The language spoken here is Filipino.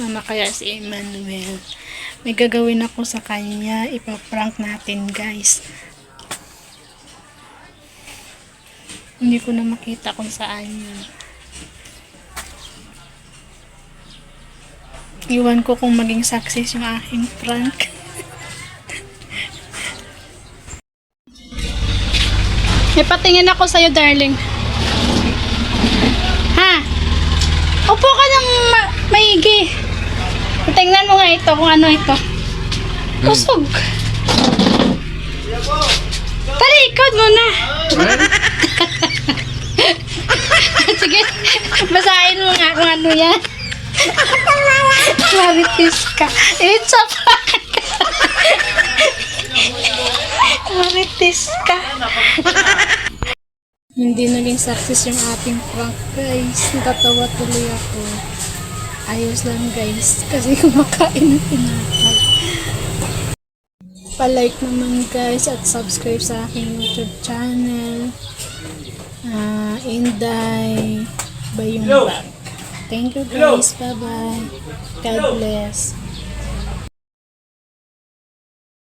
Sama kaya si Emmanuel. May gagawin ako sa kanya. Ipaprank natin, guys. Hindi ko na makita kung saan yun. Iwan ko kung maging success yung aking prank. May patingin ako sa'yo, darling. Ha? Upo ka ng maigi. Tingnan mo nga ito, kung ano ito. Usog. Talikod muna. Sige, basahin mo nga kung ano yan. Maritis ka. It's a prank. Maritis ka. Hindi naging success yung ating prank, guys. Natatawa tuloy ako. Ayos lang, guys. Kasi kumakain ng tinapay. Pa-like naman, guys, at subscribe sa aking YouTube channel. Inday Bayumbag. Thank you, guys. Bye-bye. God bless.